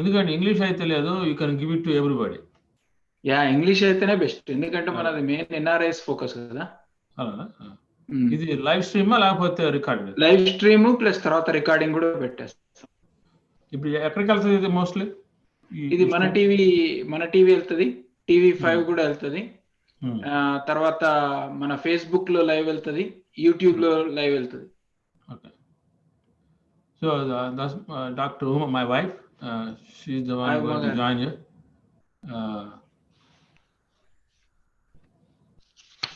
ఎందుకంటే ఇంగ్లీష్ అయితే లేదు, you can give it to everybody. Yeah, English అయితేనే బెస్ట్, ఎందుకంటే మనది మెయిన్ ఎన్ఆర్ఐస్ ఫోకస్ కదా. అలానా? ఇది లైవ్ స్ట్రీమా లేకపోతే రికార్డ్? లైవ్ స్ట్రీమ్ ప్లస్ తర్వాత రికార్డింగ్ కూడా పెట్టేస్తాం. ఇప్పుడు ఎక్కడికి వెళ్తుంది ఇది మోస్ట్లీ? ఇది మన టీవీ వెళ్తుంది, TV5 కూడా వెళ్తుంది, తర్వాత మన ఫేస్బుక్ లో లైవ్ వెళ్తుంది, యూట్యూబ్ లో లైవ్ వెళ్తుంది. Okay. So that's Dr. Uma, my wife. She's the one going to join you.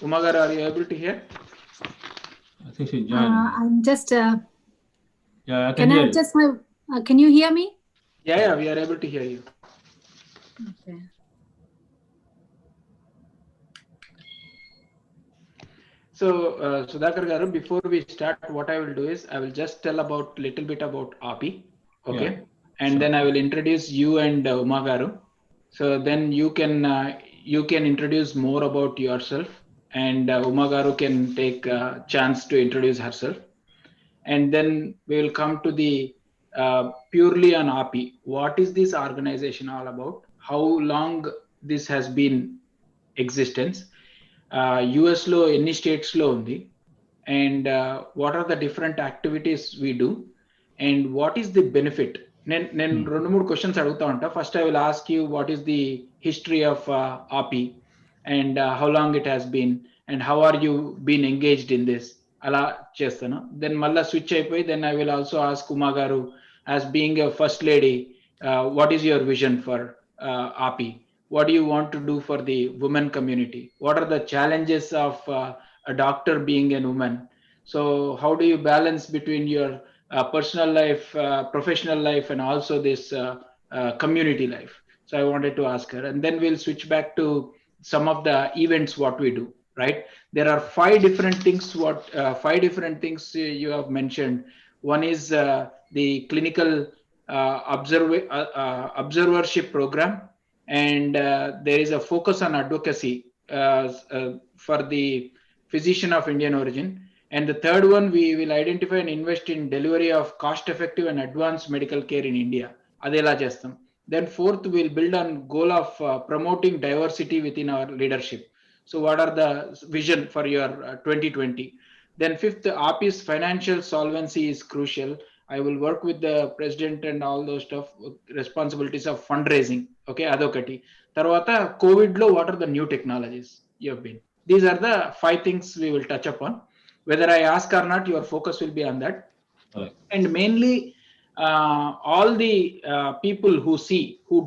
Uma garu, are you able to hear? I think she's joining. I'm just. Yeah, I can hear you. Just my. Can you hear me? Yeah, we are able to hear you. Okay. So, Sudhakar garu, before we start, what I will do is I will just tell about little bit about Aapi, okay, and then I will introduce you and Uma garu. So then you can introduce more about yourself, and Uma garu can take a chance to introduce herself, and then we will come to the purely on Aapi. What is this organization all about? How long this has been existence? US లో ఎన్ని states లో ఉంది, and what are the different activities we do, and what is the benefit. నేను 2-3 questions అడుగుతా ఉంటా. First I will ask you what is the history of AAPI and how long it has been and how are you been engaged in this, అలా చేస్తాను. Then మళ్ళీ switch అయిపోయి then I will also ask Uma garu, as being a first lady, what is your vision for ఆపి? What do you want to do for the women community? What are the challenges of a doctor being a woman? So how do you balance between your personal life, professional life, and also this community life? So I wanted to ask her, and then we'll switch back to some of the events what we do, right? There are 5 different things you have mentioned. One is the clinical observership program, and there is a focus on advocacy for the physician of Indian origin. And the third one, we will identify and invest in delivery of cost effective and advanced medical care in India. Adela chestam. Then fourth, we'll build on goal of promoting diversity within our leadership. So what are the vision for your 2020? Then fifth, Aapi's financial solvency is crucial. I will work with the president and all those stuff, responsibilities of fundraising. Okay, adokati. Tarvata COVID lo, what are the new technologies you have been? These are the 5 things we will touch upon. Whether I ask or not, your focus will be on that. Right. And mainly all the people who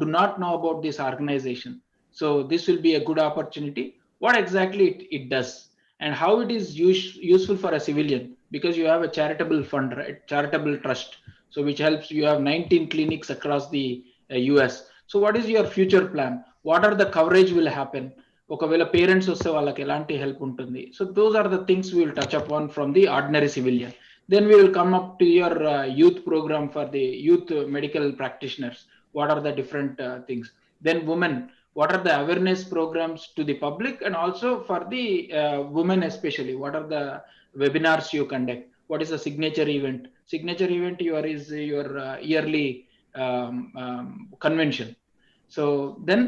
do not know about this organization. So this will be a good opportunity. What exactly it does and how it is useful for a civilian, because you have a charitable fund, right? Charitable trust, so which helps. You have 19 clinics across the US. So what is your future plan? What are the coverage will happen? ఒకవేళ parents వస్తే వాళ్ళకి ఎలాంటి help ఉంటుంది? So those are the things we will touch upon from the ordinary civilian. Then we will come up to your youth program for the youth medical practitioners. What are the different things? Then women, what are the awareness programs to the public, and also for the women especially, what are the webinars you conduct? What is the signature event? Is your yearly convention. So then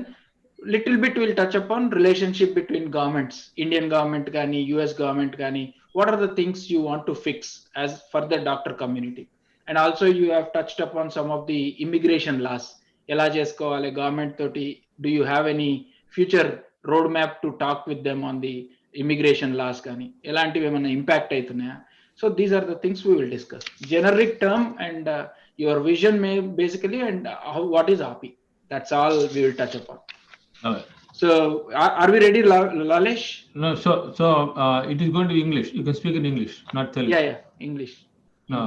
little bit we'll touch upon relationship between governments, Indian government gani, US government gani. What are the things you want to fix as for the doctor community? And also you have touched upon some of the immigration laws. Ela chesukovale government toti. Do you have any future roadmap to talk with them on the immigration laws gani? Elantivi emana impact aitunnaya? So these are the things we will discuss. Generic term and your vision may basically, and what is Aapi? That's all we will touch upon. Right. So are we ready, Lalesh? No, so it is going to be English. You can speak in English, not Telugu. Yeah, English. No,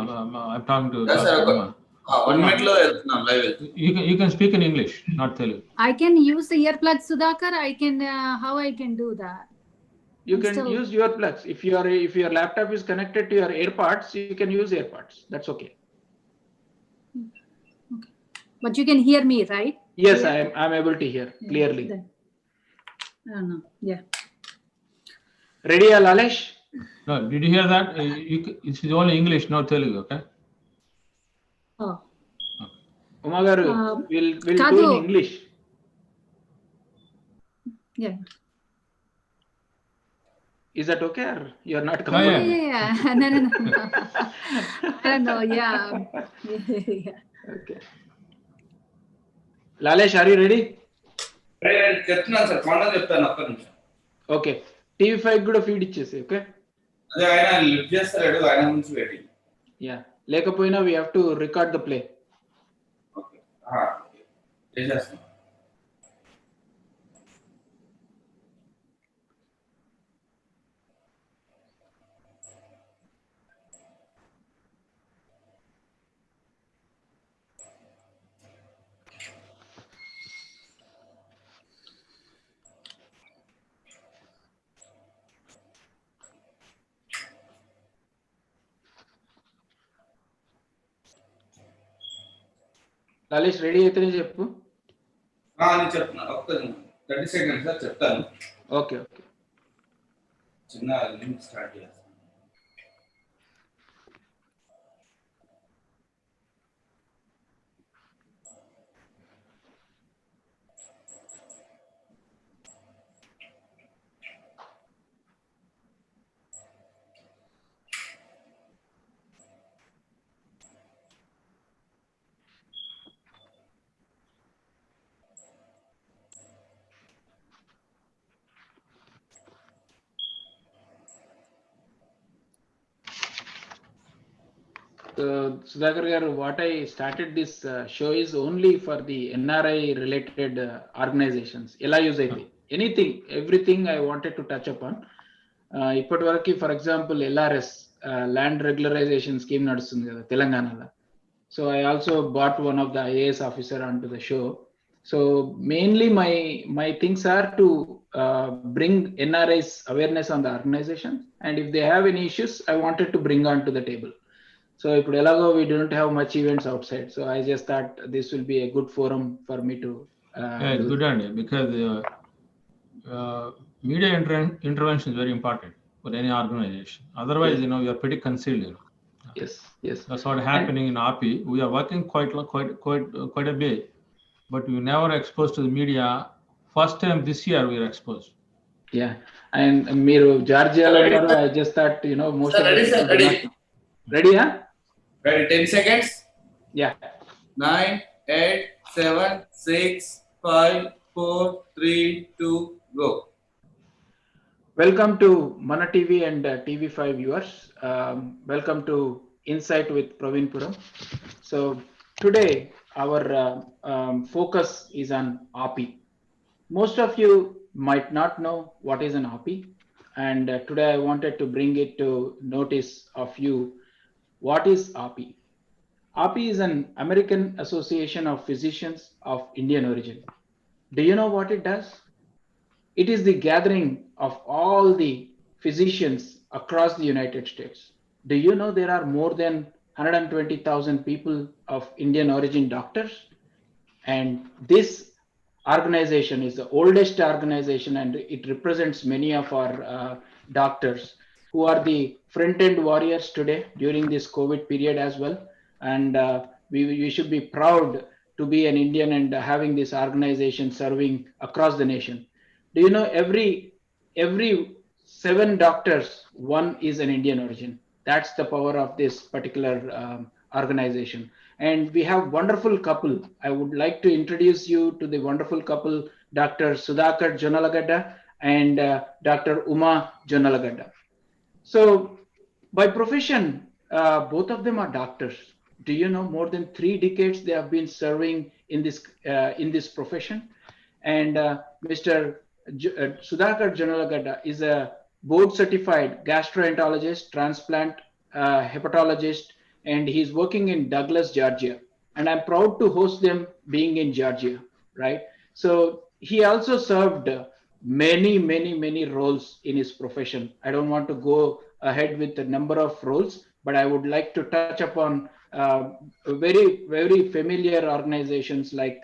I'm talking to Yes, sir. Dr. Uma. 1 minute lo వెళ్తున్నాం live. You can speak in English, not Telugu. I can use the earplugs, Sudhakar. I can. How I can do that? You can use your plugs. If your laptop is connected to your AirPods, you can use AirPods. That's okay. Okay. But you can hear me, right? Yes, I'm able to hear clearly. I don't know. Yeah. Ready, Lalesh? No, did you hear that? It's only English, not Telugu, okay? Oh. Uma garu, we'll do in English. Yeah. Is that okay, or you're not comfortable? Yeah. No. I don't know. Yeah. Yeah. Okay. Lalesh, are you ready? చెప్తున్నాను sir కొండ చెప్తాను ఒక్క నిమిషం. Okay, TV5 కూడా feed ఇచ్చేసి. Okay, అదే ఆయన lift చేస్తాడు, ఆయన నుంచి వెయిటింగ్. యా, లేకపోయినా we have to record the play. Okay, చేసేస్తాను. లాలేష్ రెడీ అయితేనే చెప్పు. నేను చెప్తున్నా, ఒక్క 30 సెకండ్స్ సార్ చెప్తాను. ఓకే ఓకే, చిన్న లింక్ స్టార్ట్ చేస్తాను. So, Sudhakar garu, what I started this show is only for the NRI related organizations. Ela use aithe anything, everything I wanted to touch upon. ఇప్పటి వరకు for example LRS, land regularization scheme నడుస్తుంది కదా తెలంగాణలో. So I also brought one of the IAS officer onto the show. So mainly my things are to bring NRIs awareness on the organization, and if they have any issues, I wanted to bring onto the table. So ఇప్పుడు ఎలాగో we don't have much events outside, so I just thought this will be a good forum for me to it's good idea, because media intervention is very important for any organization. Otherwise, Yes. we are pretty concealed. Yes. That's what happening in Aapi. We are working quite a bit, but we never exposed to the media. First time this year we are exposed. Yeah, and మీరు జార్జియాలో ఉన్నారు. I just thought most of the people do not know. Ready, huh? Ready, 10 seconds. Yeah. 9, 8, 7, 6, 5, 4, 3, 2, go. Welcome to Mana TV and TV5 viewers. Welcome to Insight with Praveen Puram. So today our focus is on Aapi. Most of you might not know what is an Aapi, and today I wanted to bring it to notice of you. What is Aapi? Aapi is an American Association of Physicians of Indian origin. Do you know what it does? It is the gathering of all the physicians across the United States. Do you know there are more than 120,000 people of Indian origin doctors? And this organization is the oldest organization, and it represents many of our doctors who are the front-end warriors today during this COVID period as well. And we should be proud to be an Indian and having this organization serving across the nation. Do you know every 7 doctors, one is an Indian origin? That's the power of this particular organization. And we have wonderful couple. I would like to introduce you to the wonderful couple, Dr. Sudhakar Jonalagadda and Dr. Uma Jonalagadda. So by profession, both of them are doctors. Do you know more than 3 decades they have been serving in this profession? And Mr. Sudhakar Jonalagadda is a board certified gastroenterologist, transplant hepatologist, and he's working in Douglas, Georgia. And I'm proud to host them being in Georgia, right? So he also served many roles in his profession. I don't want to go ahead with the number of roles, but I would like to touch upon very familiar organizations like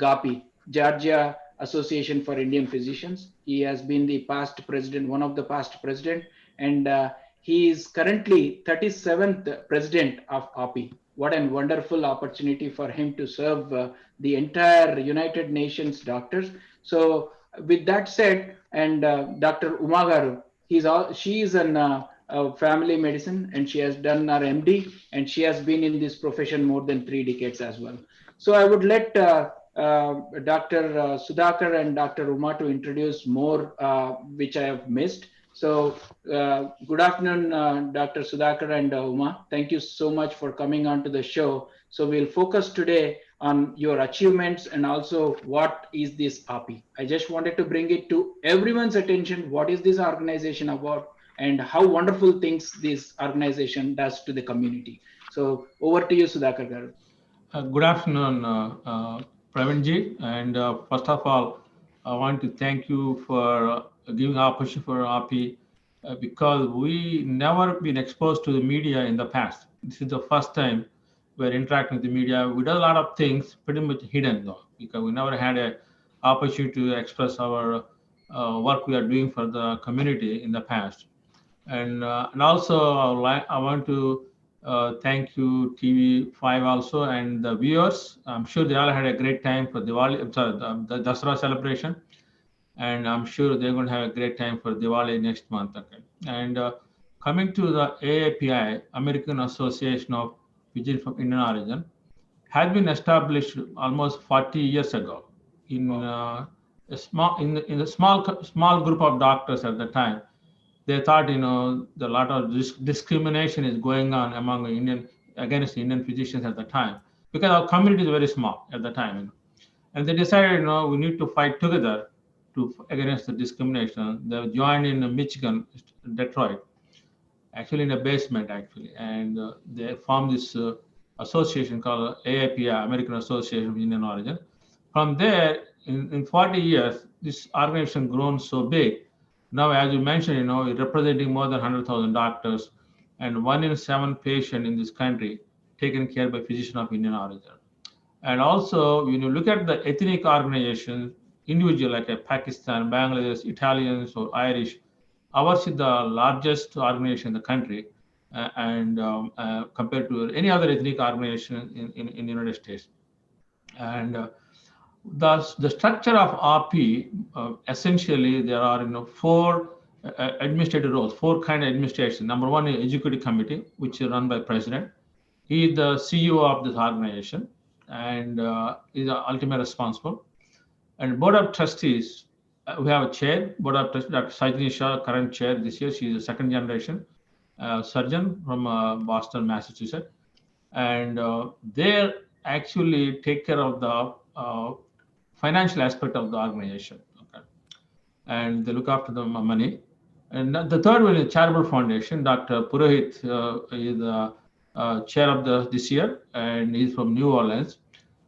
GAPI, Georgia Association for Indian Physicians. He has been the past president, one of the past president, and he is currently 37th president of Aapi, what a wonderful opportunity for him to serve the entire United Nations doctors. So with that said, and Dr. Uma Garu, she is an family medicine, and she has done her MD, and she has been in this profession more than 3 decades as well. So I would let Dr. Sudhakar and Dr. Uma to introduce more, which I have missed. So good afternoon, Dr. Sudhakar and Uma. Thank you so much for coming on to the show. So we'll focus today on your achievements and also what is this Aapi. I just wanted to bring it to everyone's attention. What is this organization about and how wonderful things this organization does to the community. So over to you, Sudhakar Garu. Good afternoon, Pravinji. And first of all, I want to thank you for giving opportunity for Aapi because we never been exposed to the media in the past. This is the first time we're interacting with the media. We do a lot of things pretty much hidden though, because we never had an opportunity to express our work we are doing for the community in the past. And also I want to thank you TV5 also and the viewers. I'm sure they all had a great time for Diwali, the Dasara celebration. And I'm sure they're going to have a great time for Diwali next month. Okay. And coming to the AAPI, American Association of Physicians of Indian Origin, had been established almost 40 years ago in a small group of doctors at the time. They thought, the lot of discrimination is going on among against Indian physicians at the time because our community is very small at the time. And they decided, we need to fight together against the discrimination. They joined in Michigan, Detroit, actually in a basement, actually. And they formed this association called AAPI, American Association of Indian Origin. From there, in 40 years, this organization grown so big. Now, as you mentioned, representing more than 100,000 doctors and 1 in 7 patients in this country taken care by physicians of Indian origin. And also, when you look at the ethnic organizations, individual like Pakistan, Bangladesh, Italians, or Irish, ours is the largest organization in the country, and compared to any other ethnic organization in the United States. And the structure of Aapi, essentially, there are 4 administrative roles, 4 kind of administration. Number 1 is executive committee, which is run by president. He is the CEO of this organization and is ultimately responsible. And board of trustees, we have a chair, board of trustees, Dr. Sajini Shah, current chair this year. She is a 2nd generation surgeon from Boston, Massachusetts. And they actually take care of the financial aspect of the organization. Okay. And they look after the money. And the third one is charitable foundation. Dr. Purohit is the chair of this year, and he's from New Orleans.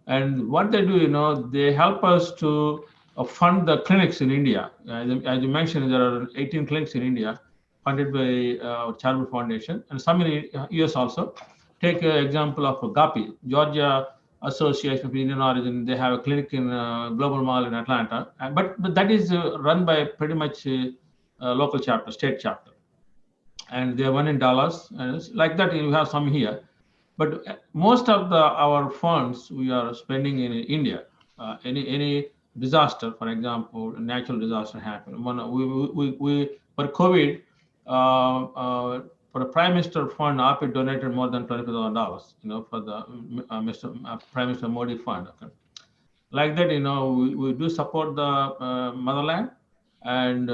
And what they do, they help us to fund the clinics in India. As you mentioned, there are 18 clinics in India funded by charitable foundation, and some in US also. Take an example of GAPI, Georgia Association of Indian Origin. They have a clinic in Global Mall in Atlanta, but that is run by pretty much local chapter, state chapter. And they have one in Dallas, and it's like that. You have some here, but most of our funds we are spending in India. Any disaster, for example, a natural disaster happened. We for COVID, for the Prime Minister Fund, Aapi donated more than $25,000, for the Prime Minister Modi Fund. Okay. Like that, we do support the motherland, and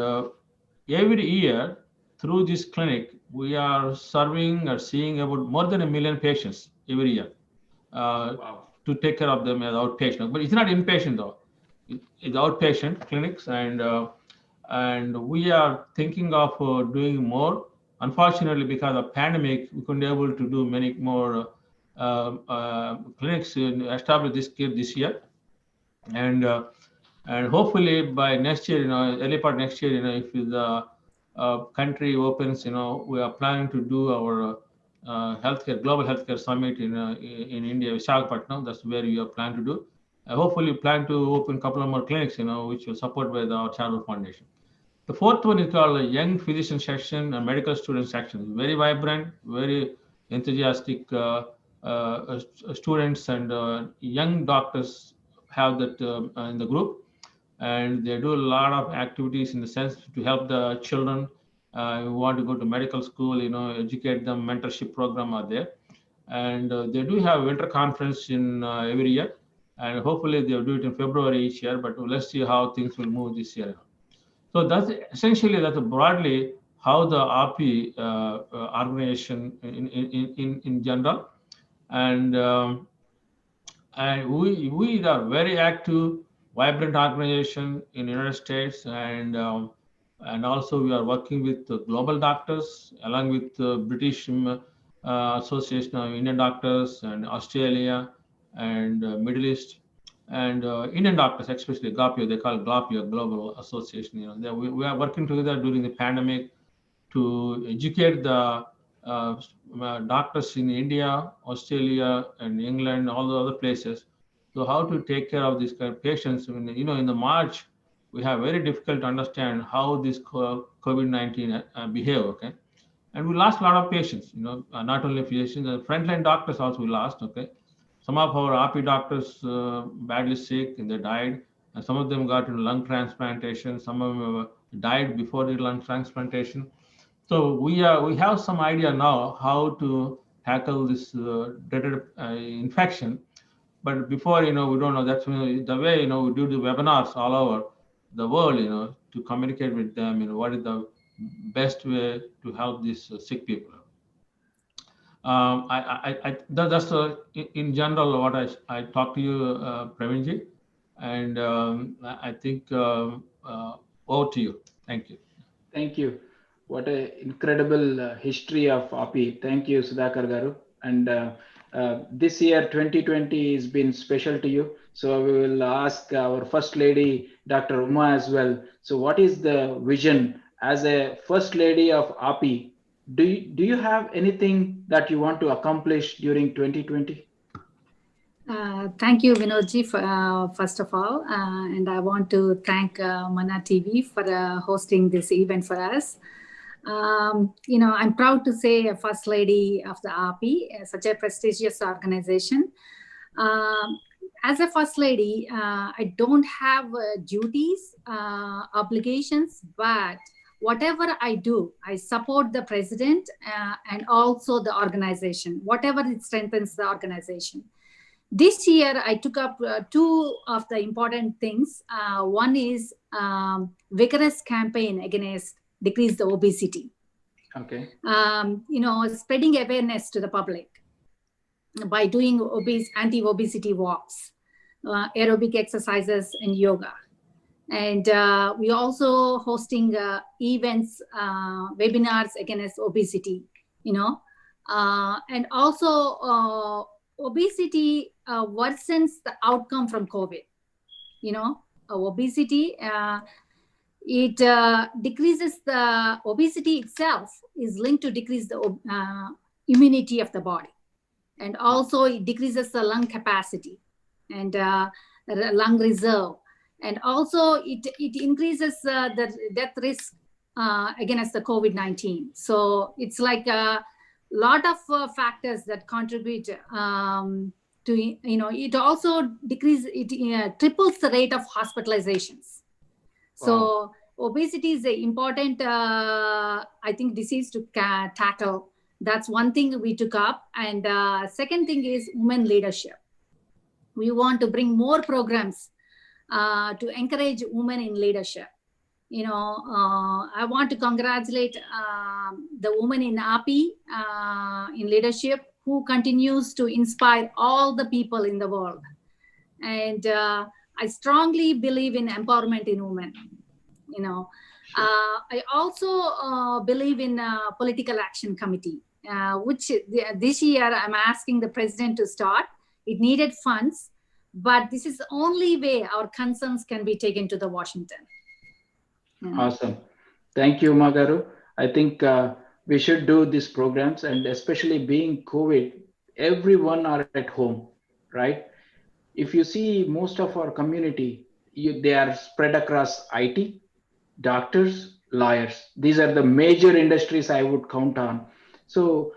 every year through this clinic, we are serving or seeing about more than 1 million patients every year to take care of them as outpatient. But it's not inpatient though; it's outpatient clinics, and we are thinking of doing more. Unfortunately, because of pandemic, we couldn't be able to do many more clinics established this year, and hopefully by next year, early part next year, if the country opens, we are planning to do our global healthcare summit in India, Visakhapatnam. That's where we are planning to do. Hopefully, we plan to open a couple of more clinics, which will support by our charitable foundation. The 4th one is called a Young Physician Section and Medical Student Section. Very vibrant, very enthusiastic students and young doctors have that in the group, and they do a lot of activities in the sense to help the children who want to go to medical school, educate them. Mentorship program are there, and they do have winter conference in every year, and hopefully they'll do it in February each year. But let's see how things will move this year. So that's broadly how the Aapi organization in general, and we are very active, vibrant organization in the United States, and also we are working with global doctors along with the British Association of Indian Doctors and Australia and Middle East and Indian doctors, especially GAPIO, they call it GAPIO, Global Association. We are working together during the pandemic to educate the doctors in India, Australia, and England, all the other places. So how to take care of these kind of patients? In the March, we have very difficult to understand how this COVID-19 behave. Okay, and we lost a lot of patients. Not only physicians, the frontline doctors also we lost. Okay, some of our Aapi doctors badly sick and they died, and some of them got lung transplantation. Some of them died before the lung transplantation. So we have some idea now how to tackle this dreaded infection, but before we don't know. That's the way we do the webinars all over the world, to communicate with them. What is the best way to help these sick people. That's in general what I talk to you, Pravinji, and I think over to you. Thank you. Thank you. What an incredible history of Aapi. Thank you, Sudhakar Garu. And this year, 2020, has been special to you. So we will ask our First Lady, Dr. Uma, as well. So what is the vision as a First Lady of Aapi? Do you have anything that you want to accomplish during 2020? Thank you, Vinodji, first of all. And I want to thank Mana TV for hosting this event for us. I'm proud to say a First Lady of the Aapi, such a prestigious organization. As a First Lady, I don't have duties, obligations, but whatever I do, I support the president and also the organization, whatever it strengthens the organization. This year, I took up two of the important things. One is vigorous campaign against decrease the obesity. Okay. Spreading awareness to the public by doing anti-obesity walks, aerobic exercises, and yoga. And we also hosting events, webinars against obesity. And also obesity worsens the outcome from COVID. Obesity, it decreases the obesity itself is linked to decrease the immunity of the body. And also it decreases the lung capacity and lung reserve. And also it increases the death risk against the COVID-19. So it's like a lot of factors that contribute to, it also triples the rate of hospitalizations. So obesity is an important, I think, disease to tackle. That's one thing we took up. And second thing is women leadership. We want to bring more programs to encourage women in leadership. I want to congratulate the women in Aapi in leadership who continues to inspire all the people in the world. And I strongly believe in empowerment in women. I also believe in political action committee, which this year I'm asking the president to start. It needed funds, but this is the only way our concerns can be taken to the Washington. Awesome. Thank you, Magaru. I think we should do these programs, and especially being COVID, everyone are at home, right? If you see most of our community, they are spread across IT, doctors, lawyers. These are the major industries I would count on. So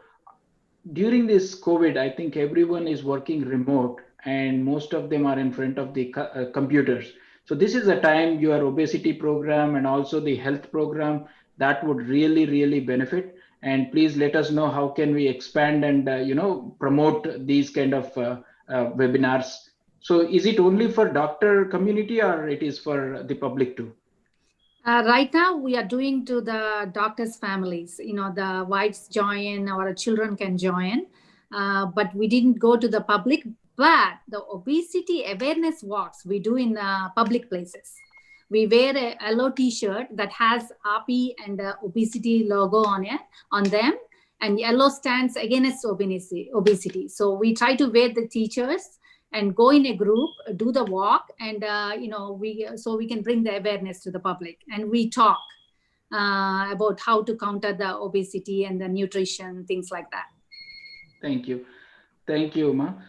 during this COVID, I think everyone is working remote and most of them are in front of the computers. So this is a time your obesity program and also the health program that would really, really benefit. And please let us know how can we expand and promote these kind of webinars. So is it only for doctor community or it is for the public too? Right now, we are doing to the doctors' families. The wives join, our children can join, but we didn't go to the public. But the obesity awareness walks we do in public places. We wear a yellow T-shirt that has Aapi and the obesity logo on them, and yellow stands against obesity. So we try to wear the T-shirts and go in a group, do the walk, and we can bring the awareness to the public, and we talk about how to counter the obesity and the nutrition, things like that. Thank you, Uma.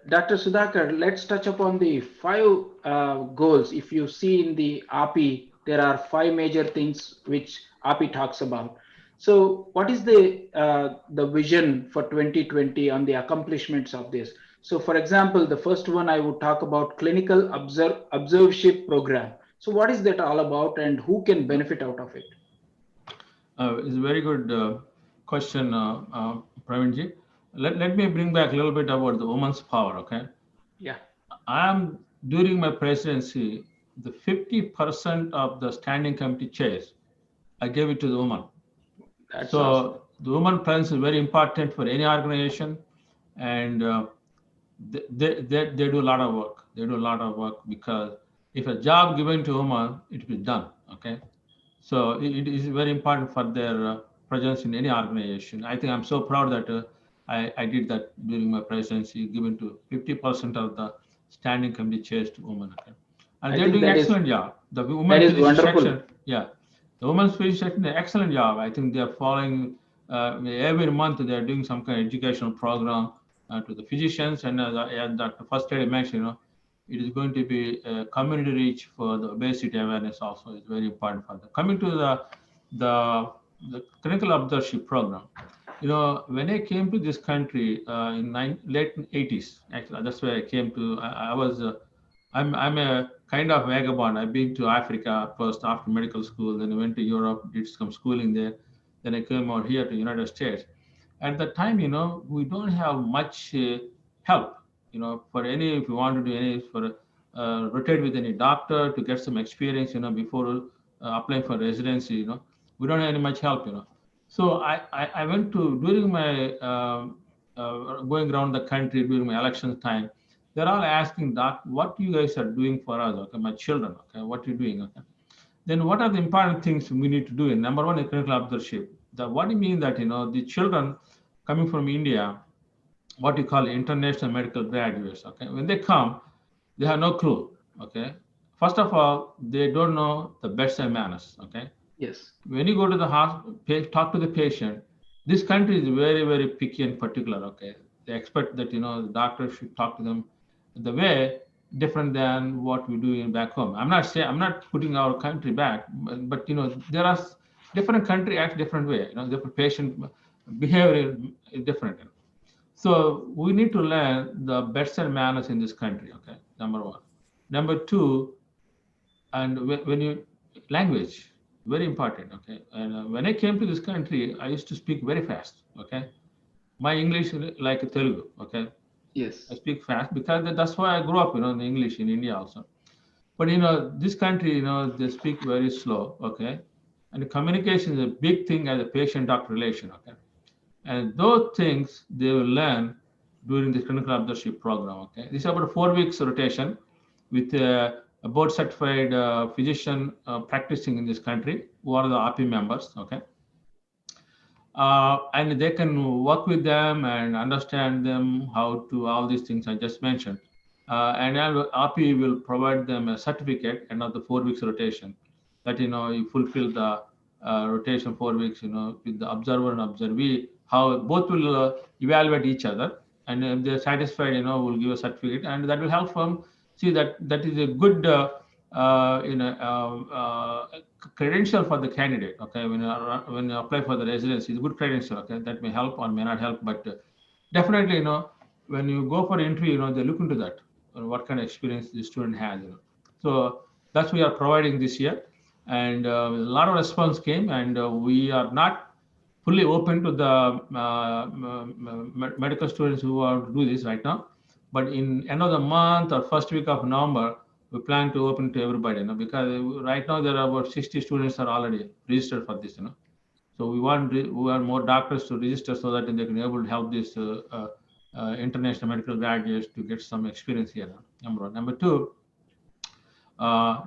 Dr. Sudhakar, let's touch upon the 5 goals. If you see in the Aapi, there are 5 major things which Aapi talks about. So what is the vision for 2020 on the accomplishments of this? So for example, the first one I would talk about clinical observership program. So what is that all about and who can benefit out of it? It's a very good question, Pravinji. Let me bring back a little bit about the woman's power, okay? Yeah. During my presidency, the 50% of the standing committee chairs, I gave it to the woman. That's awesome. The woman presence is very important for any organization, and they do a lot of work. They do a lot of work because if a job given to a woman, it will be done, okay? So it is very important for their presence in any organization. I think I'm so proud that I did that during my presidency, given to 50% of the standing committee chairs to women. Okay? And they're doing an excellent job. The women's physician section, the women's physician section, an excellent job. I think they're following every month. They're doing some kind of educational program to the physicians, and the first lady mentioned, it is going to be a community reach for the obesity awareness. Also, is very important for them. Coming to the clinical observership program, when I came to this country in late 80s, actually, that's where I came to. I'm a kind of vagabond. I've been to Africa first after medical school, then I went to Europe, did some schooling there. Then I came out here to United States. At the time, we don't have much help, for if you want to do any, rotate with any doctor to get some experience, before applying for residency, we don't have any much help, So I went to, during my going around the country during my election time, they're all asking, Doc, what you guys are doing for us, okay, my children, okay, what you're doing, okay. Then what are the important things we need to do? Number one is clinical observership. What do you mean that, the children coming from India, what you call international medical graduates, okay, when they come, they have no clue, okay. First of all, they don't know the bedside manners, okay. Yes. When you go to the hospital, talk to the patient, this country is very, very picky and particular, okay. They expect that, the doctor should talk to them the way different than what we do in back home. I'm not putting our country back, but there are different country acts different way, different patient behavior is different. So we need to learn the bedside manners in this country, okay, number one. Number two, and when you, language, very important, okay. And when I came to this country, I used to speak very fast, okay. My English like Telugu, okay. Yes. I speak fast because that's why I grew up, in English in India also. But this country, they speak very slow, okay. And communication is a big thing as a patient-doctor relation, okay. And those things they will learn during the clinical observership program, okay. This is about 4 weeks rotation with a board-certified physician practicing in this country who are the Aapi members, okay. And they can work with them and understand them how to all these things I just mentioned. And Aapi will provide them a certificate and of the 4 weeks rotation that you fulfill the rotation 4 weeks with the observer and observee, how both will evaluate each other, and if they're satisfied we'll give a certificate, and that will help them see that is a good credential for the candidate. Okay, when you apply for the residency, it's a good credential. Okay, that may help or may not help, but definitely, when you go for interview, they look into that, what kind of experience the student has. So that's we are providing this year, and a lot of response came, and we are not fully open to the medical students who want to do this right now. But in end of the month or first week of November, we plan to open to everybody, because right now there are about 60 students are already registered for this, So we want more doctors to register so that they can be able to help these international medical graduates to get some experience here. Number one. Number two,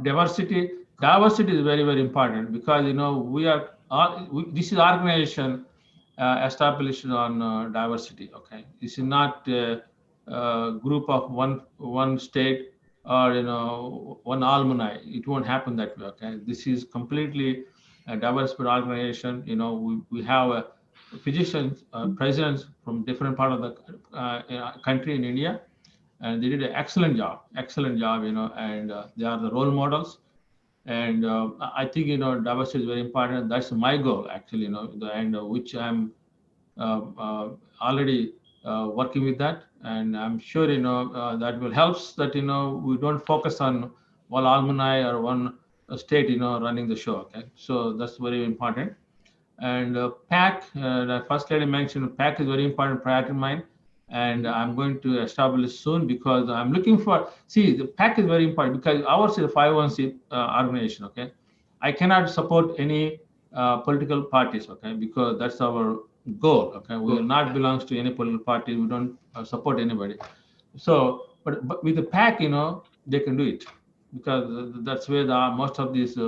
diversity. Diversity is very, very important, because this is organization established on diversity. Okay, this is not a group of one state or one alumni. It won't happen that way. Okay, this is completely a diverse organization. We have physicians, presidents from different part of the country in India, and they did an excellent job, and they are the role models. And I think diversity is very important. That's my goal, actually, and which I'm already working with that, and I'm sure that will helps that we don't focus on one alumni or one state running the show. Okay, so that's very important. And PAC, the first lady mentioned, PAC is very important priority in mine, and I'm going to establish soon, because I'm looking for, see, the PAC is very important because ours is a 501c organization. Okay, I cannot support any political parties. Okay, because that's our goal. Okay, we will not belongs to any political party. We don't support anybody. So, but with the PAC, they can do it, because that's where most of these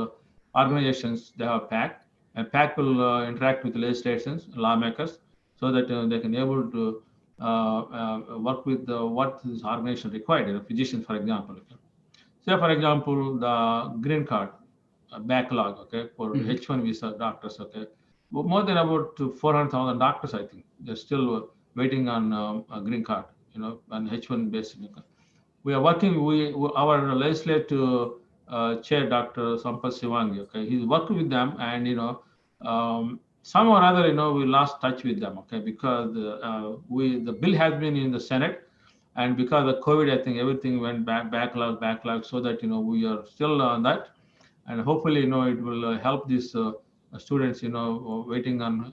organizations, they have PAC, and PAC will interact with legislations, lawmakers, so that they can able to work with what this organization required. Physicians, for example. Okay. Say, for example, the green card backlog. Okay, for H1 visa doctors. Okay, more than about 400,000 doctors, I think, they're still waiting on a green card. On H1 basis. We are working. Our legislative chair, Dr. Sampath Sivangi. Okay, he's working with them, and some or other, we lost touch with them. Okay, because the bill has been in the Senate, and because of COVID, I think everything went backlog, so that we are still on that, and hopefully it will help these students waiting on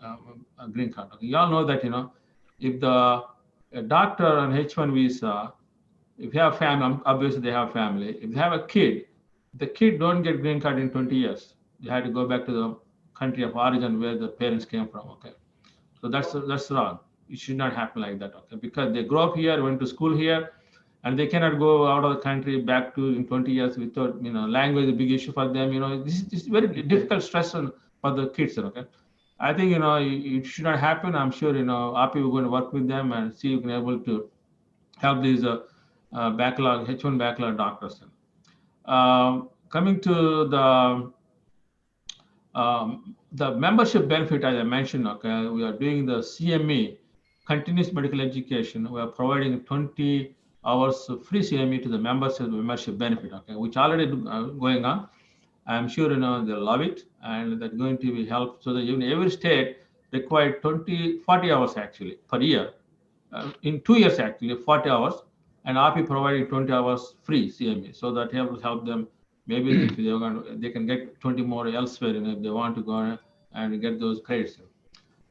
a green card. Okay. You all know that if a doctor on H1 visa, if you have family, obviously they have family. If they have a kid, the kid don't get green card in 20 years. They had to go back to the country of origin where the parents came from. Okay, so that's wrong. It should not happen like that. Okay, because they grow up here, went to school here, and they cannot go out of the country back to in 20 years without language is a big issue for them. This is very difficult stress for the kids. Okay, I think it should not happen. I'm sure Aapi, we're going to work with them and see if we can able to help these backlog H1 backlog doctors. Coming to the membership benefit, as I mentioned, okay, we are doing the CME, continuous medical education. We are providing 20 hours of free CME to the members of the membership benefit, okay, which already going on. I'm sure they'll love it, and that's going to be help, so that even every state required 40 hours actually per year. In 2 years actually 40 hours, and Aapi providing 20 hours free CME, so that will help them. Maybe if they can get 20 more elsewhere, if they want to go and get those credits.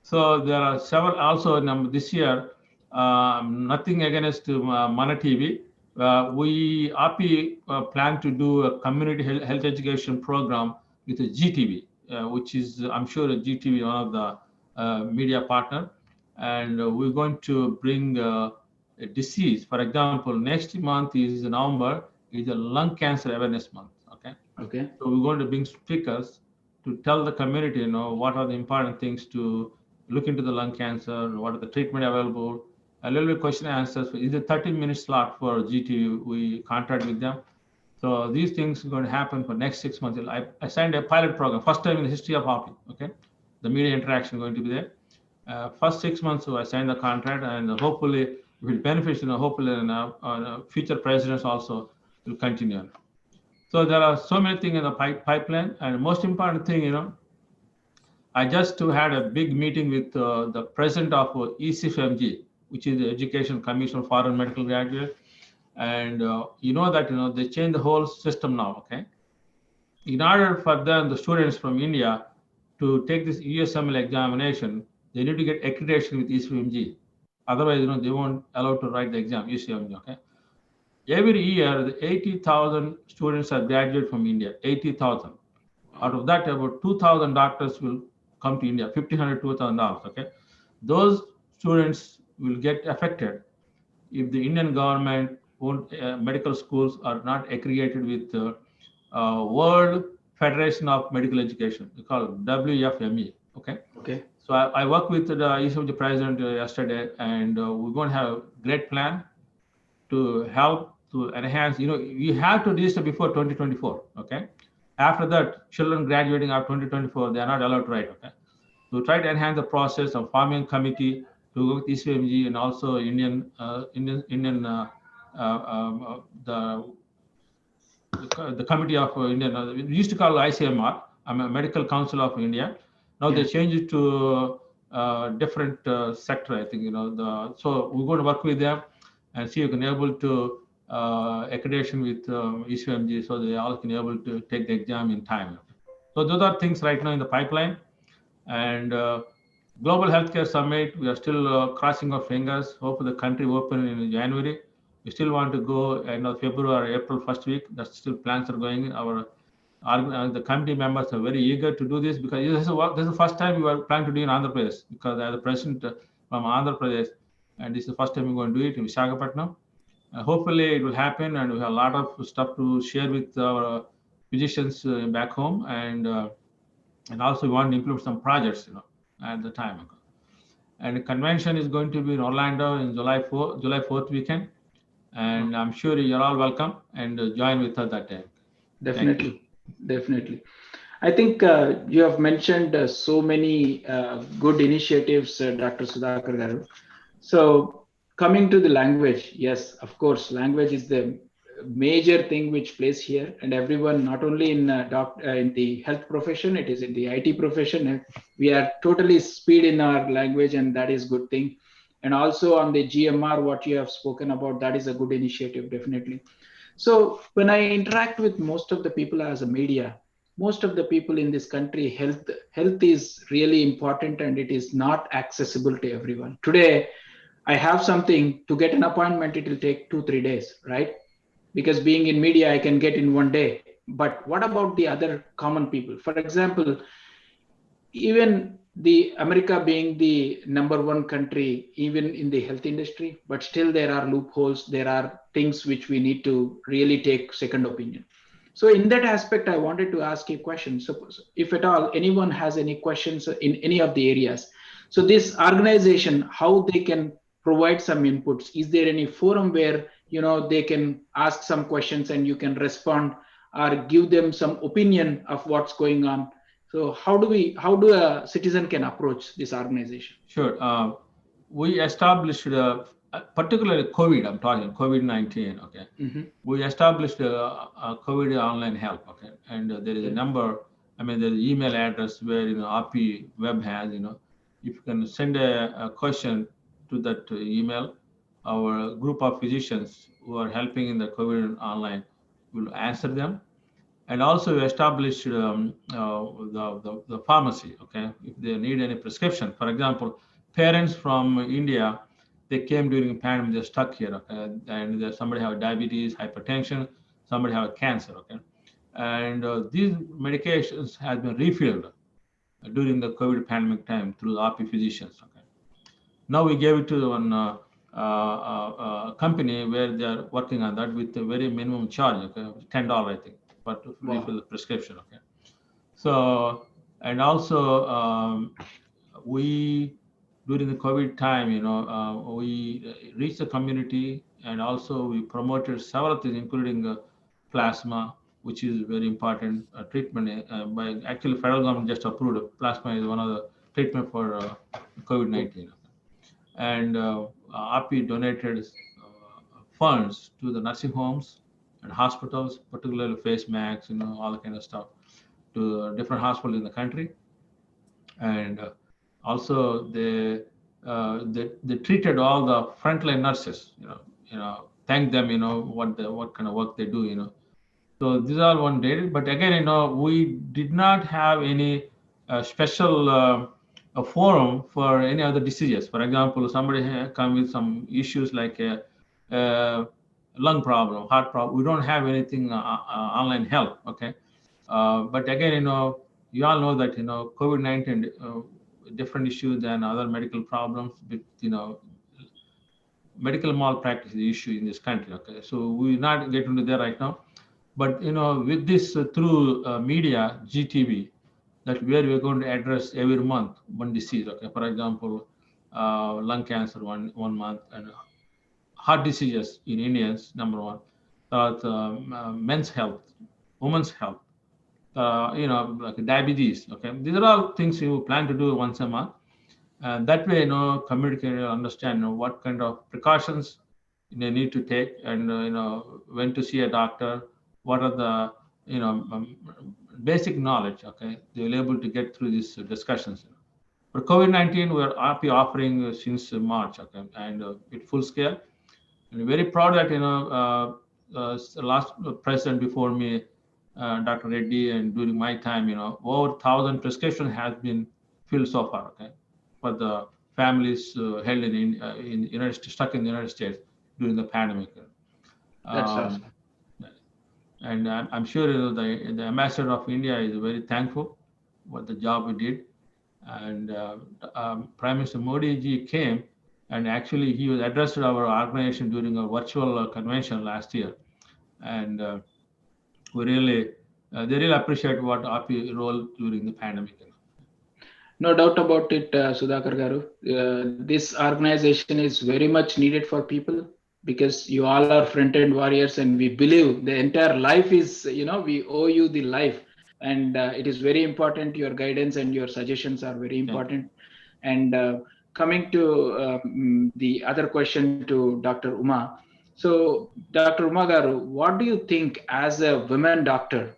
So there are several also this year. Nothing against Mana TV. We Aapi plan to do a community health education program with a GTV, which is, I'm sure, a GTV, one of the media partner, and we're going to bring a disease. For example, next month is November, is a lung cancer awareness month. Okay. Okay. So we're going to bring speakers to tell the community, what are the important things to look into the lung cancer, what are the treatment available, a little bit question and answers. It's a 30-minute slot for GTV. We contract with them. So these things are going to happen for next 6 months. I signed a pilot program, first time in the history of Aapi. Okay, the media interaction going to be there. First 6 months, so I signed the contract, and hopefully it will benefit. Hopefully, future presidents also will continue. So there are so many things in the pipeline, and most important thing, I just had a big meeting with the president of ECFMG, which is the Education Commission for Foreign Medical Graduates, and they changed the whole system now. Okay, in order for them, the students from India, to take this USML examination, they need to get accreditation with ECFMG. Otherwise, they won't allow to write the exam. ECFMG. Okay. Every year, the 80,000 students are graduated from India. 80,000. Out of that, about 2,000 doctors will come to India. $1,500, $2,000. Okay, those students will get affected if the Indian government medical schools are not accredited with the World Federation of Medical Education. They call it WFME. Okay. Okay. So I worked with the ECFMG president yesterday, and we're going to have a great plan to help to enhance. You have to register before 2024. Okay. After that, children graduating after 2024, they are not allowed to write. Okay. So try to enhance the process of forming a committee to go with ECMG and also Indian the committee of Indian. We used to call ICMR, Medical Council of India. Now they changed it to different sector. I think so we're going to work with them and see if we can able to accreditation with ECMG, so they all can able to take the exam in time. So those are things right now in the pipeline. And Global Healthcare Summit, we are still crossing our fingers. Hopefully the country open in January. We still want to go in February or April first week. That's still plans are going. The committee members are very eager to do this, because this is the first time we were planning to do in Andhra Pradesh, because I have the president from Andhra Pradesh, and this is the first time we're going to do it in Visakhapatnam. Hopefully it will happen, and we have a lot of stuff to share with our physicians back home, and also we want to implement some projects, at the time. And the convention is going to be in Orlando in July 4th weekend, and I'm sure you're all welcome and join with us that day. Definitely. I think you have mentioned so many good initiatives, Dr. Sudhakar Garu. So coming to the language, yes, of course, language is the major thing which plays here, and everyone, not only in the health profession, it is in the IT profession. We are totally speed in our language, and that is good thing. And also on the GMR, what you have spoken about, that is a good initiative, definitely. So when I interact with most of the people as a media, most of the people in this country, health is really important, and it is not accessible to everyone. Today, I have something to get an appointment, it will take 2-3 days, right? Because being in media, I can get in one day. But what about the other common people? For example, even the America being the #1 country, even in the health industry, but still there are loopholes. There are things which we need to really take second opinion. So in that aspect, I wanted to ask a question. Suppose if at all anyone has any questions in any of the areas. So this organization, how they can provide some inputs? Is there any forum where they can ask some questions and you can respond or give them some opinion of what's going on? So how do a citizen can approach this organization? Sure. We established, particularly COVID, I'm talking COVID-19, okay? Mm-hmm. We established a COVID online help, okay? And there is a number, there's an email address where, Aapi web has, if you can send a question to that email, our group of physicians who are helping in the COVID online will answer them. And also we established the pharmacy, okay? If they need any prescription, for example, parents from India, they came during the pandemic, they're stuck here, okay? And somebody have diabetes, hypertension, somebody have cancer, okay? And these medications have been refilled during the COVID pandemic time through the Aapi physicians, okay? Now we gave it to one company where they are working on that with a very minimum charge, okay? $10, I think, but to refill the prescription, okay? So, and also we, during the COVID time, we reached the community, and also we promoted several things, including plasma, which is very important treatment. By actually, federal government just approved plasma is one of the treatment for COVID-19. And Aapi donated funds to the nursing homes and hospitals, particularly face masks, all the kind of stuff, to different hospitals in the country. And also they treated all the frontline nurses, thank them, what kind of work they do. So these are one did, but again, we did not have any special a forum for any other diseases. For example, somebody come with some issues like a lung problem, heart problem. We don't have anything online help. Okay, but again, you all know that COVID-19 different issue than other medical problems. With medical malpractice is the issue in this country. Okay, so we not get into there right now. But with this through media, GTV, that where we're going to address every month one disease. Okay, for example, lung cancer one month, and heart diseases in Indians number one. Men's health, women's health, like diabetes. Okay, these are all things you plan to do once a month, and that way, community can understand what kind of precautions they need to take, and when to see a doctor, what are the basic knowledge. Okay, they'll be able to get through these discussions. For COVID-19, we're Aapi offering since March. Okay, and at full scale, and very proud that last president before me, Dr. Reddy, and during my time, over 1,000 prescriptions has been filled so far. Okay, for the families held in United States, stuck in the United States during the pandemic. That's awesome. And I'm sure the ambassador of India is very thankful what the job we did. And Prime Minister Modi ji came, and actually he was addressed our organization during a virtual convention last year. And we really, they really appreciate what Aapi role during the pandemic. No doubt about it, Sudhakar Garu. This organization is very much needed for people, because you all are front-end warriors, and we believe the entire life is, we owe you the life, and it is very important. Your guidance and your suggestions are very important. Yeah. And coming to the other question to Dr. Uma. So, Dr. Uma Garu, what do you think as a women doctor?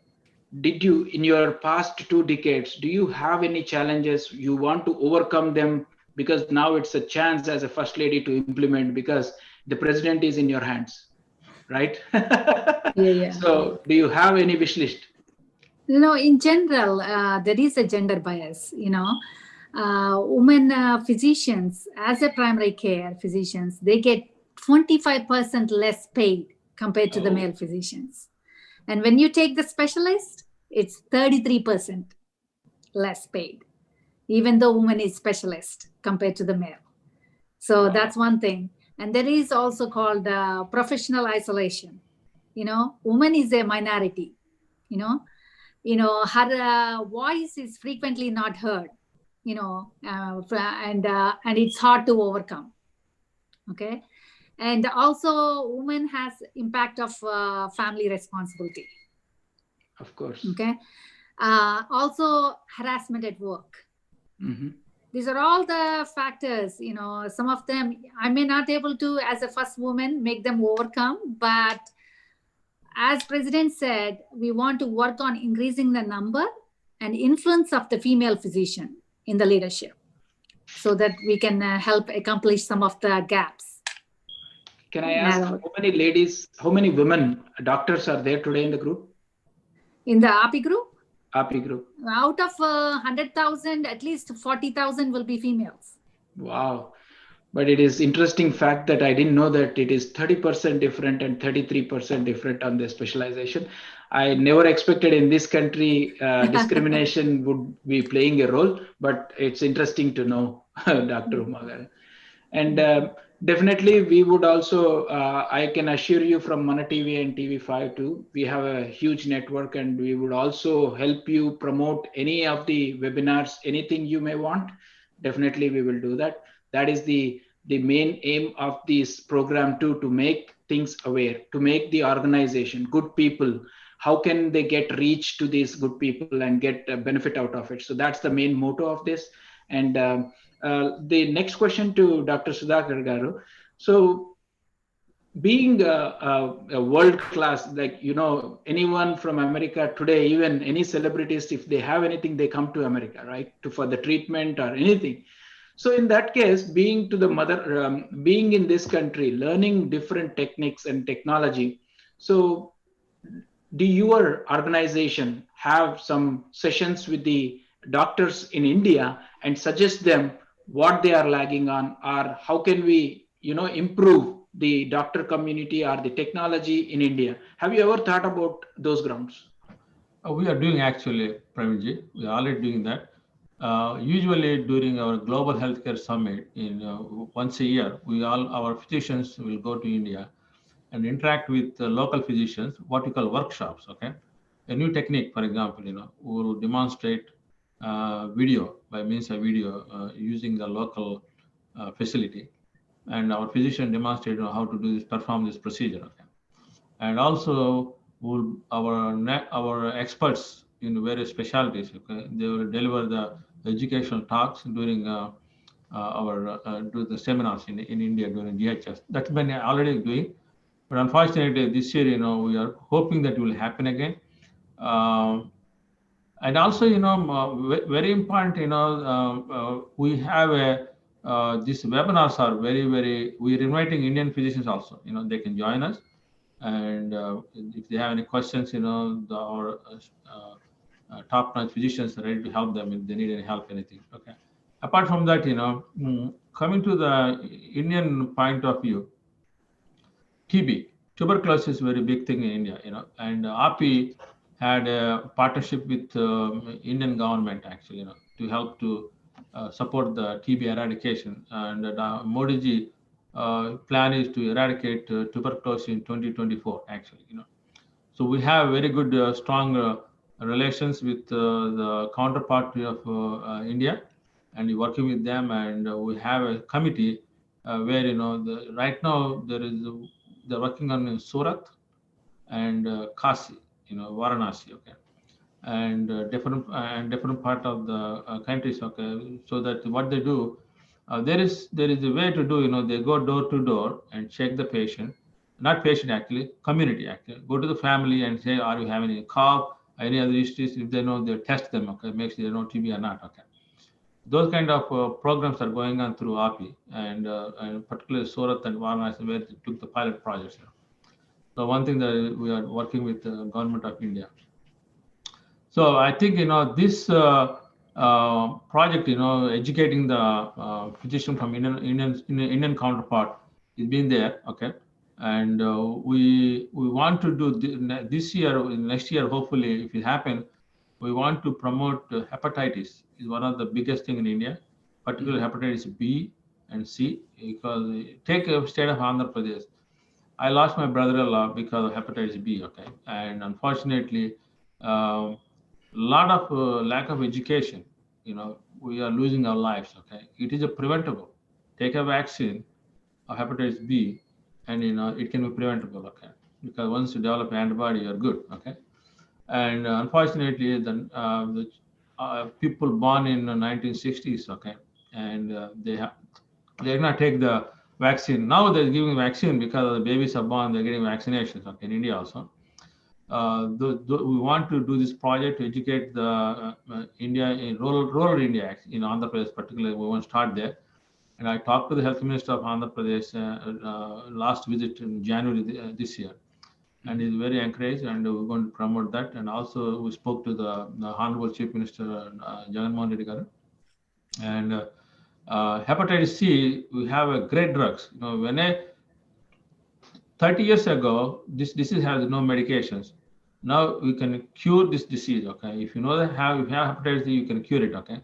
Did you, in your past 2 decades, do you have any challenges you want to overcome them? Because now it's a chance as a first lady to implement, because the president is in your hands, right? Yeah. So do you have any wish list? In general, there is a gender bias. Women physicians, as a primary care physicians, they get 25% less paid compared to the male physicians. And when you take the specialist, it's 33% less paid, even though woman is specialist compared to the male. So that's one thing. And there is also called professional isolation. Woman is a minority. Her voice is frequently not heard. And it's hard to overcome. Okay. And also woman has impact of family responsibility. Of course. Okay. Also harassment at work. Mm-hmm. These are all the factors, some of them I may not able to, as a first woman, make them overcome. But as President said, we want to work on increasing the number and influence of the female physician in the leadership, so that we can help accomplish some of the gaps. Can I ask how many ladies, how many women doctors are there today in the group? In the Aapi group? Aapi group. Out of 100,000, at least 40,000 will be females. Wow. But it is interesting fact that I didn't know that it is 30% different and 33% different on the specialization. I never expected in this country discrimination would be playing a role, but it's interesting to know, Dr. Uma. And definitely we would also, I can assure you from Mana TV and TV5 too, we have a huge network, and we would also help you promote any of the webinars, anything you may want. Definitely we will do that. That is the main aim of this program too, to make things aware, to make the organization, good people, how can they get reach to these good people and get a benefit out of it. So that's the main motto of this. And the next question to Dr. Sudhakar Garu. So being a world class, like, you know, anyone from America today, even any celebrities, if they have anything, they come to America, right, for the treatment or anything. So in that case, being to the mother, being in this country, learning different techniques and technology. So do your organization have some sessions with the doctors in India and suggest them what they are lagging on, or how can we, you know, improve the doctor community or the technology in India? Have you ever thought about those grounds? We are doing actually, Praveenji. We are already doing that. Usually during our global healthcare summit in once a year, our physicians will go to India and interact with local physicians, what we call workshops. Okay, a new technique, for example, we will demonstrate video by means of video using the local facility, and our physician demonstrate how to do this, perform this procedure. Okay, and also our experts in various specialties. Okay, they will deliver the educational talks during our do the seminars in India during GHS. That's been already doing, but unfortunately this year, we are hoping that it will happen again. And also, very important, we have these webinars are very, we're inviting Indian physicians also, they can join us. And if they have any questions, our top-notch physicians are ready to help them if they need any help, anything. Okay. Apart from that, coming to the Indian point of view, TB, tuberculosis is a very big thing in India, and Aapi had a partnership with Indian government actually, to help to support the TB eradication. And Modi ji plan is to eradicate tuberculosis in 2024 actually, So we have very good, strong relations with the counterpart of India, and we're working with them, and we have a committee where right now they're working on Surat and Kasi, Varanasi, okay, and different part of the countries, okay. So that what they do, there is a way to do, they go door to door and check the patient, not patient actually, community actually, go to the family and say, are you having any cough, any other issues? If they know, they test them, okay, make sure they know TB or not, okay. Those kind of programs are going on through Aapi, and particularly Surat and Varanasi, where they took the pilot projects. So one thing that we are working with the government of India. So I think this project, educating the physician from Indian counterpart is being there, okay, and we want to do this year, next year, hopefully, if it happens, we want to promote hepatitis. Is one of the biggest thing in India, particularly hepatitis B and C, because take a state of Andhra Pradesh. I lost my brother-in-law because of hepatitis B, okay, and unfortunately, lot of lack of education, we are losing our lives, okay. It is a preventable. Take a vaccine of hepatitis B, and it can be preventable, okay, because once you develop antibody, you're good, okay. And unfortunately, the people born in the 1960s, okay, and they're gonna take the vaccine. Now they're giving vaccine because the babies are born, they're getting vaccinations, okay, in India also. We want to do this project to educate the India in rural India, in Andhra Pradesh particularly. We want to start there. And I talked to the health minister of Andhra Pradesh last visit in January this year, and he's very encouraged, and we're going to promote that. And also we spoke to the Honorable Chief Minister Jagannath Reddy garu. And hepatitis C, we have a great drugs. When 30 years ago, this disease has no medications. Now we can cure this disease, okay? If you know that if you have hepatitis C, you can cure it, okay?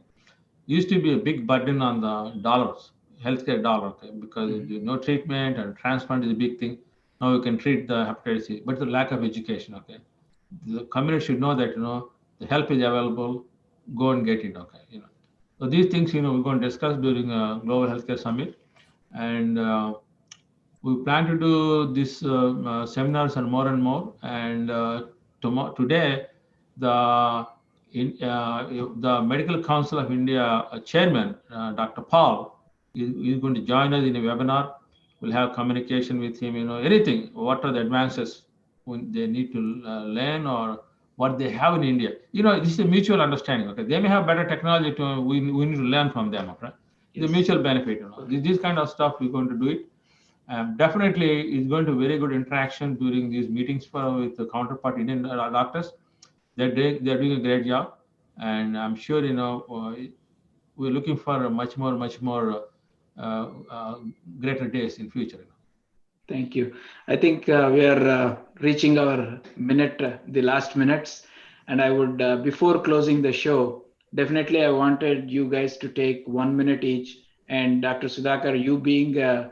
Used to be a big burden on the dollars, healthcare dollar, okay? Because no treatment and transplant is a big thing. Now we can treat the hepatitis C, but the lack of education, okay? The community should know that, the help is available, go and get it, okay? So these things, we're going to discuss during a Global Healthcare Summit. And we plan to do these seminars and more. And today, the Medical Council of India chairman, Dr. Paul, is going to join us in a webinar We'll have communication with him, anything, what are the advances when they need to learn or what they have in India. This is a mutual understanding. Okay, they may have better technology. We need to learn from them. Okay, it's a mutual benefit. This kind of stuff we're going to do it. Definitely, it's going to be very good interaction during these meetings with the counterpart Indian doctors. They're doing a great job, and I'm sure we're looking for much more greater days in future. Thank you. I think we are reaching our minute, the last minutes, and I would, before closing the show, definitely I wanted you guys to take 1 minute each. And Dr. Sudhakar, you being an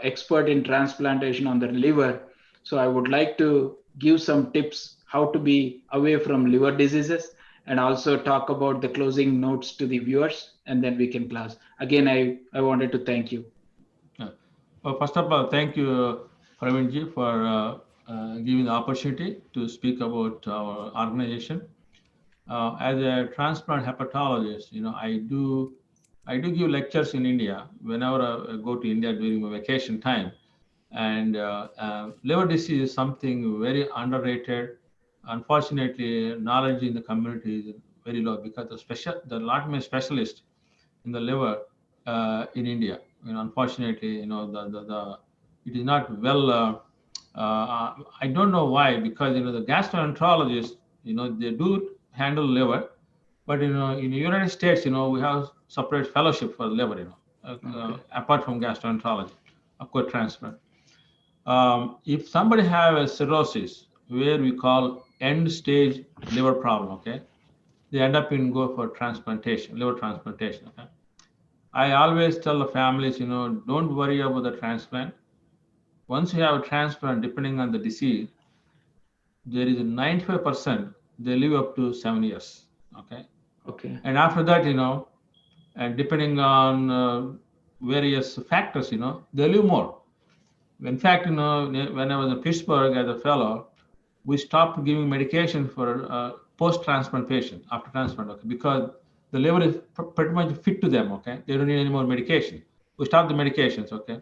expert in transplantation on the liver, so I would like to give some tips how to be away from liver diseases, and also talk about the closing notes to the viewers, and then we can close. Again, I wanted to thank you. Well, first of all, thank you, Praveelji, for giving the opportunity to speak about our organization. As a transplant hepatologist, I do give lectures in India whenever I go to India during my vacation time. And liver disease is something very underrated. Unfortunately, knowledge in the community is very low because there are not many specialists in the liver in India. Unfortunately, it is not well. I don't know why, because the gastroenterologists, they do handle liver, but in the United States, we have separate fellowship for liver, apart from gastroenterology, of course, transplant. If somebody have a cirrhosis, where we call end stage liver problem, okay, they end up go for transplantation, liver transplantation. Okay, I always tell the families, don't worry about the transplant. Once you have a transplant, depending on the disease, there is a 95% they live up to 7 years. Okay. Okay. And after that, and depending on various factors, they live more. In fact, when I was in Pittsburgh as a fellow, we stopped giving medication for post-transplant patients after transplant, okay, because the liver is pretty much fit to them, okay? They don't need any more medication. We stopped the medications, okay?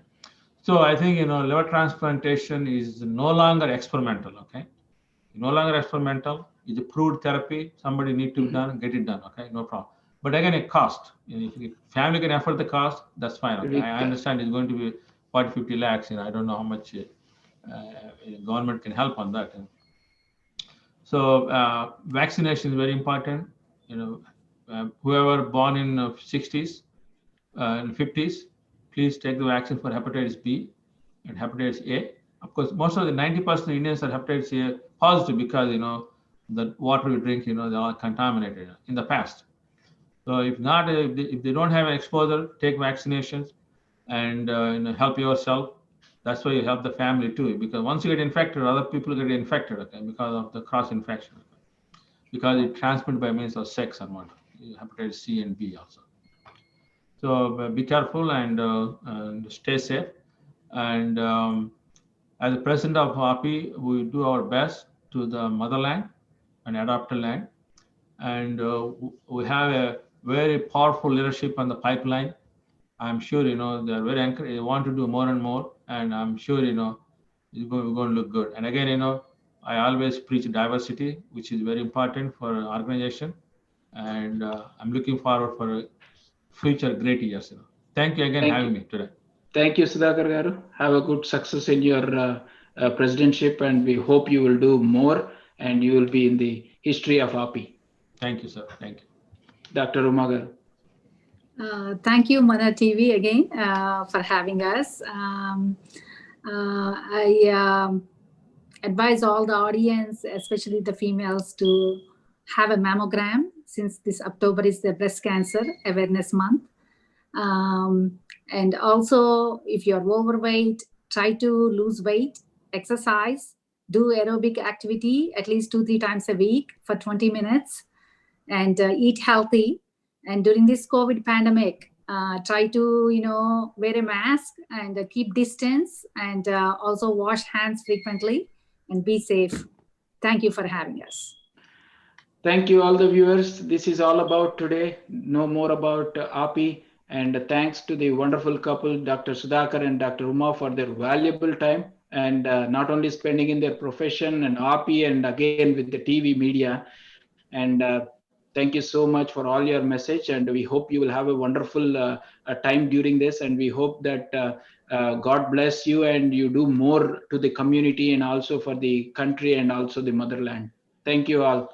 So I think, liver transplantation is no longer experimental, okay? No longer experimental. It's a proved therapy. Somebody need to be done, get it done, okay? No problem. But again, it costs. If the family can afford the cost, that's fine. Okay? I understand it's going to be 40, 50 lakhs. I don't know how much government can help on that. So vaccination is very important. Whoever born in 60s and 50s, please take the vaccine for hepatitis B and hepatitis A. Of course, most of the 90% of Indians are hepatitis A positive because the water we drink, they are contaminated in the past. So if not, if they don't have an exposure, take vaccinations and help yourself. That's why you help the family too, because once you get infected, other people get infected, okay, because of the cross infection, okay? Because it transmitted by means of sex and what, hepatitis C and B also. So be careful and stay safe. And as the president of Aapi, we do our best to the motherland and adopted land. And we have a very powerful leadership on the pipeline. I'm sure, they're very encouraged. They want to do more and more. And I'm sure, it's going to look good. And again, I always preach diversity, which is very important for an organization. And I'm looking forward for future great years. Thank you again for having me today. Thank you, Sudhakar Garu. Have a good success in your presidentship, and we hope you will do more and you will be in the history of Aapi. Thank you, sir. Thank you. Dr. Uma Garu. Thank you, Mana TV, again for having us. I advise all the audience, especially the females, to have a mammogram, since this October is the breast cancer awareness month. And also, if you're overweight, try to lose weight, exercise, do aerobic activity at least 2-3 times a week for 20 minutes, and eat healthy. And during this COVID pandemic, try to, wear a mask and keep distance, and also wash hands frequently and be safe. Thank you for having us. Thank you, all the viewers. This is all about today. Know more about Aapi And thanks to the wonderful couple, Dr. Sudhakar and Dr. Uma, for their valuable time, and not only spending in their profession and Aapi and again with the TV media. And thank you so much for all your message. And we hope you will have a wonderful time during this. And we hope that God bless you and you do more to the community and also for the country and also the motherland. Thank you all.